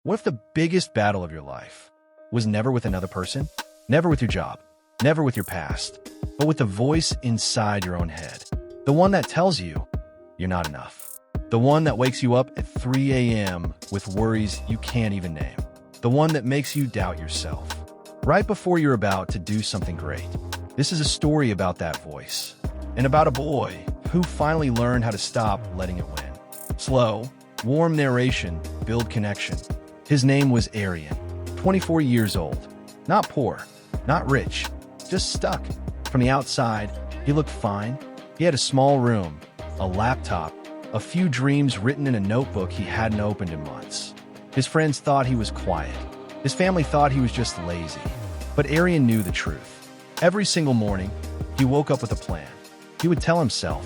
What if the biggest battle of your life was never with another person, never with your job, never with your past, but with the voice inside your own head? The one that tells you you're not enough. The one that wakes you up at 3 a.m. with worries you can't even name. The one that makes you doubt yourself right before you're about to do something great. This is a story about that voice and about a boy who finally learned how to stop letting it win. Slow, warm narration, build connection. His name was Aryan, 24 years old. Not poor, not rich, just stuck. From the outside, he looked fine. He had a small room, a laptop, a few dreams written in a notebook he hadn't opened in months. His friends thought he was quiet. His family thought he was just lazy. But Aryan knew the truth. Every single morning, he woke up with a plan. He would tell himself,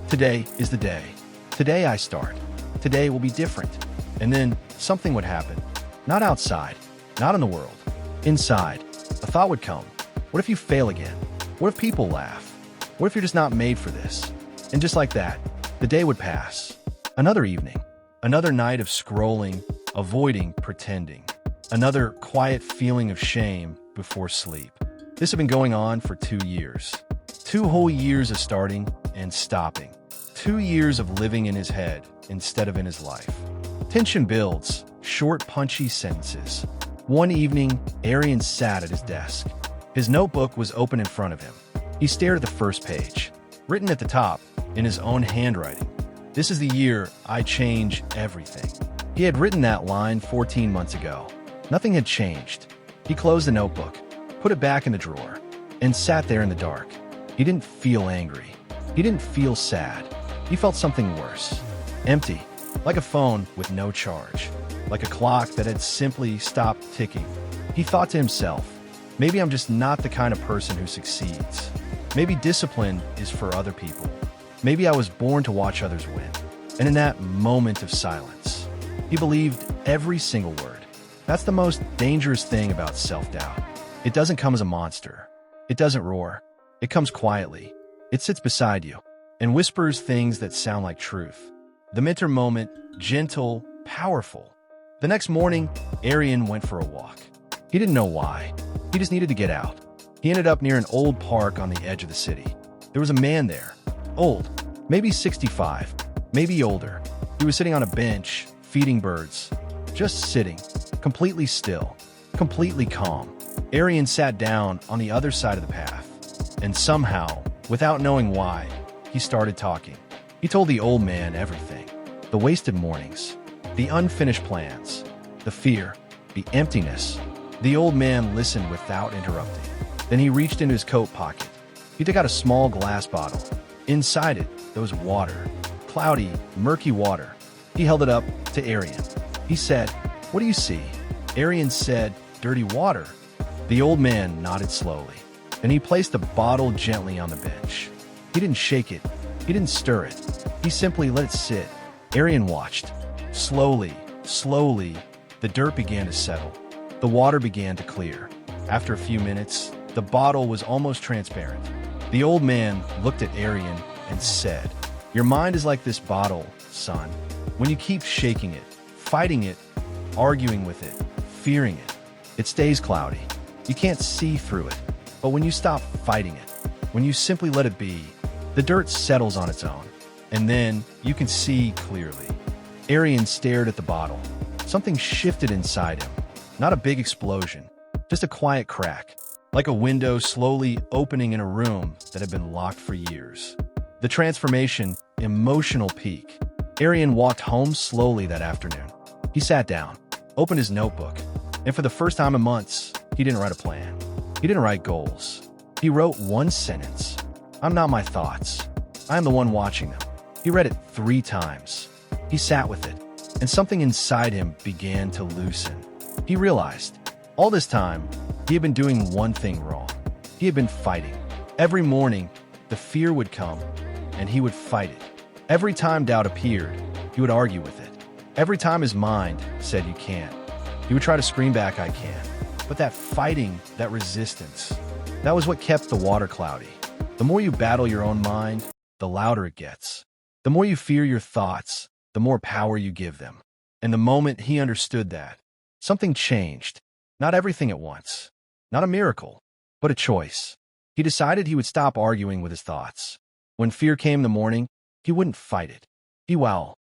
"Today is the day. Today I start. Today will be different." And then something would happen. Not outside, not in the world. Inside, a thought would come. What if you fail again? What if people laugh? What if you're just not made for this? And just like that, the day would pass. Another evening, another night of scrolling, avoiding, pretending. Another quiet feeling of shame before sleep. This had been going on for 2 years. 2 whole years of starting and stopping. 2 years of living in his head instead of in his life. Tension builds, short, punchy sentences. One evening, Aryan sat at his desk. His notebook was open in front of him. He stared at the first page, written at the top, in his own handwriting. "This is the year I change everything." He had written that line 14 months ago. Nothing had changed. He closed the notebook, put it back in the drawer, and sat there in the dark. He didn't feel angry. He didn't feel sad. He felt something worse. Empty, like a phone with no charge, like a clock that had simply stopped ticking. He thought to himself, maybe I'm just not the kind of person who succeeds. Maybe discipline is for other people. Maybe I was born to watch others win. And in that moment of silence, he believed every single word. That's the most dangerous thing about self-doubt. It doesn't come as a monster. It doesn't roar. It comes quietly. It sits beside you and whispers things that sound like truth. The midterm moment, gentle, powerful. The next morning, Aryan went for a walk. He didn't know why. He just needed to get out. He ended up near an old park on the edge of the city. There was a man there. Old, maybe 65, maybe older. He was sitting on a bench, feeding birds. Just sitting, completely still, completely calm. Aryan sat down on the other side of the path. And somehow, without knowing why, he started talking. He told the old man everything. The wasted mornings, the unfinished plans, the fear, the emptiness. The old man listened without interrupting. Then he reached into his coat pocket. He took out a small glass bottle. Inside it, there was water. Cloudy, murky water. He held it up to Aryan. He said, "What do you see?" Aryan said, "Dirty water." The old man nodded slowly. Then he placed the bottle gently on the bench. He didn't shake it. He didn't stir it. He simply let it sit. Aryan watched. Slowly, slowly, the dirt began to settle. The water began to clear. After a few minutes, the bottle was almost transparent. The old man looked at Aryan and said, "Your mind is like this bottle, son. When you keep shaking it, fighting it, arguing with it, fearing it, it stays cloudy. You can't see through it. But when you stop fighting it, when you simply let it be, the dirt settles on its own. And then you can see clearly." Aryan stared at the bottle. Something shifted inside him. Not a big explosion, just a quiet crack, like a window slowly opening in a room that had been locked for years. The transformation, emotional peak. Aryan walked home slowly that afternoon. He sat down, opened his notebook, and for the first time in months, he didn't write a plan. He didn't write goals. He wrote one sentence. "I'm not my thoughts. I am the one watching them." He read it 3 times. He sat with it, and something inside him began to loosen. He realized, all this time, he had been doing one thing wrong. He had been fighting. Every morning, the fear would come, and he would fight it. Every time doubt appeared, he would argue with it. Every time his mind said, "You can't," he would try to scream back, "I can." But that fighting, that resistance, that was what kept the water cloudy. The more you battle your own mind, the louder it gets. The more you fear your thoughts, the more power you give them. And the moment he understood that, Something changed. Not everything at once. Not a miracle, but a choice. He decided he would stop arguing with his thoughts. When fear came in the morning, he wouldn't fight it. He, well,